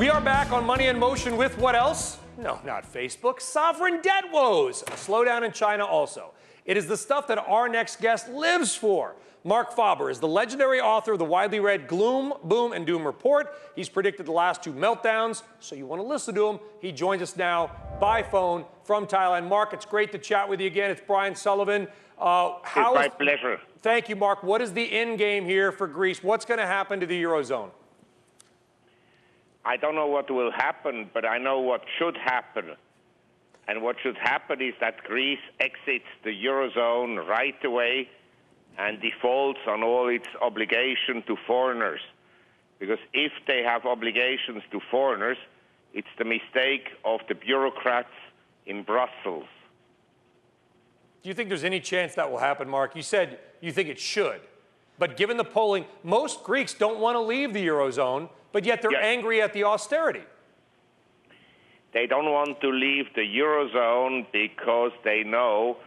We are back on Money in Motion with what else? No, not Facebook. Sovereign debt woes. A slowdown in China also. It is the stuff that our next guest lives for. Marc Faber is the legendary author of the widely read Gloom, Boom, and Doom report. He's predicted the last 2 meltdowns, so you want to listen to him. He joins us now by phone from Thailand. Marc, it's great to chat with you again. It's Brian Sullivan. It's my pleasure. Thank you, Marc. What is the end game here for Greece? What's going to happen to the Eurozone? I don't know what will happen, but I know what should happen. And what should happen is that Greece exits the Eurozone right away and defaults on all its obligation to foreigners. Because if they have obligations to foreigners, it's the mistake of the bureaucrats in Brussels. Do you think there's any chance that will happen, Marc? You said you think it should. But given the polling, most Greeks don't want to leave the Eurozone, but yet they're angry at the austerity. They don't want to leave the Eurozone because they know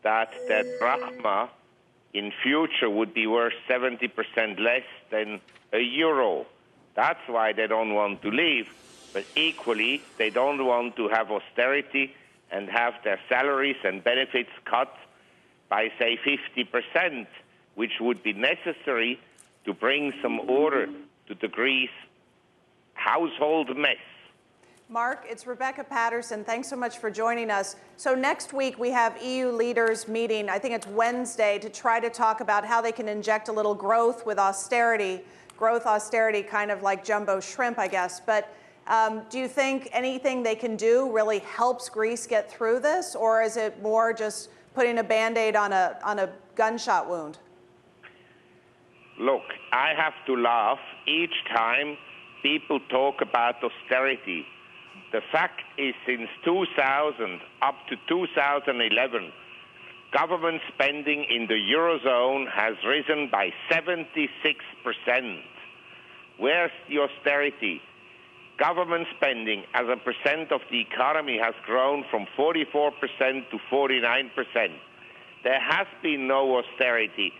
that the drachma in future would be worth 70% less than a euro. That's why they don't want to leave. But equally, they don't want to have austerity and have their salaries and benefits cut by, say, 50%, which would be necessary to bring some order to the Greece household mess. Marc, it's Rebecca Patterson. Thanks so much for joining us. So next week we have EU leaders meeting, I think it's Wednesday, to try to talk about how they can inject a little growth with austerity. Growth, austerity, kind of like jumbo shrimp, I guess. But do you think anything they can do really helps Greece get through this? Or is it more just putting a Band-Aid on a gunshot wound? Look, I have to laugh each time people talk about austerity. The fact is, since 2000 up to 2011, government spending in the Eurozone has risen by 76%. Where's the austerity? Government spending as a percent of the economy has grown from 44% to 49%. There has been no austerity.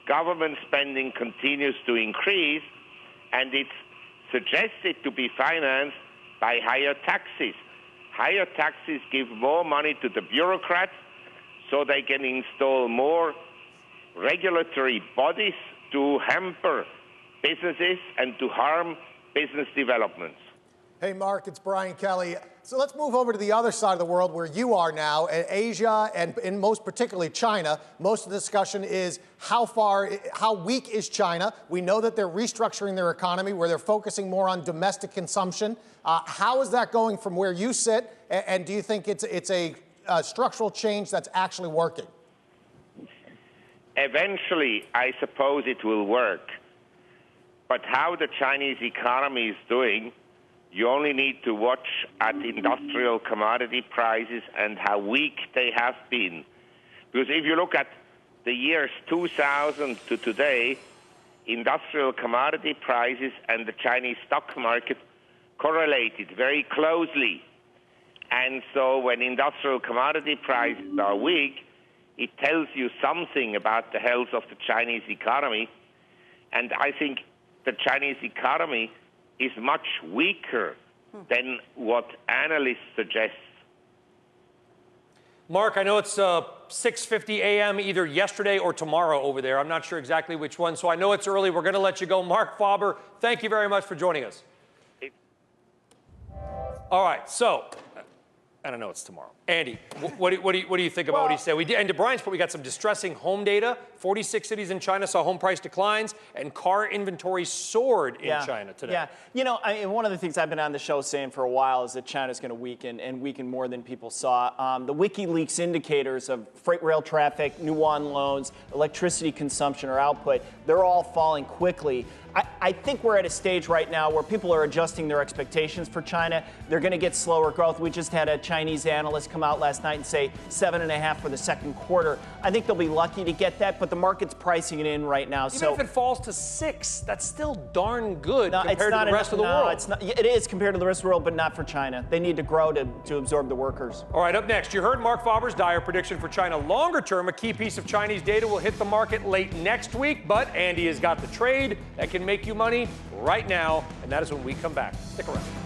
Government spending continues to increase, and it's suggested to be financed by higher taxes. Higher taxes give more money to the bureaucrats so they can install more regulatory bodies to hamper businesses and to harm business developments. Hey, Marc, it's Brian Kelly. So let's move over to the other side of the world where you are now, Asia, and in most particularly China. Most of the discussion is how weak is China? We know that they're restructuring their economy, where they're focusing more on domestic consumption. How is that going from where you sit? And do you think it's a structural change that's actually working? Eventually, I suppose it will work. But how the Chinese economy is doing, you only need to watch at industrial commodity prices and how weak they have been. Because if you look at the years 2000 to today, industrial commodity prices and the Chinese stock market correlated very closely. And so when industrial commodity prices are weak, it tells you something about the health of the Chinese economy. And I think the Chinese economy is much weaker than what analysts suggest. Marc, I know it's 6:50 a.m. either yesterday or tomorrow over there. I'm not sure exactly which one, so I know it's early. We're going to let you go. Marc Faber, thank you very much for joining us. All right, so I don't know, it's tomorrow. Andy, what do you think about what he said? And to Brian's point, we got some distressing home data. 46 cities in China saw home price declines, and car inventory soared in China today. Yeah, you know, one of the things I've been on the show saying for a while is that China's going to weaken, and weaken more than people saw. The WikiLeaks indicators of freight rail traffic, new yuan loans, electricity consumption or output, they're all falling quickly. I think we're at a stage right now where people are adjusting their expectations for China. They're going to get slower growth. We just had a Chinese analyst come out last night and say 7.5 for the second quarter. I think they'll be lucky to get that, but the market's pricing it in right now. Even if it falls to 6, that's still darn good compared to the rest of the world. It's not, it is compared to the rest of the world, but not for China. They need to grow to absorb the workers. All right, up next, you heard Marc Faber's dire prediction for China longer term. A key piece of Chinese data will hit the market late next week, but Andy has got the trade that can make you money right now, and that is when we come back. Stick around.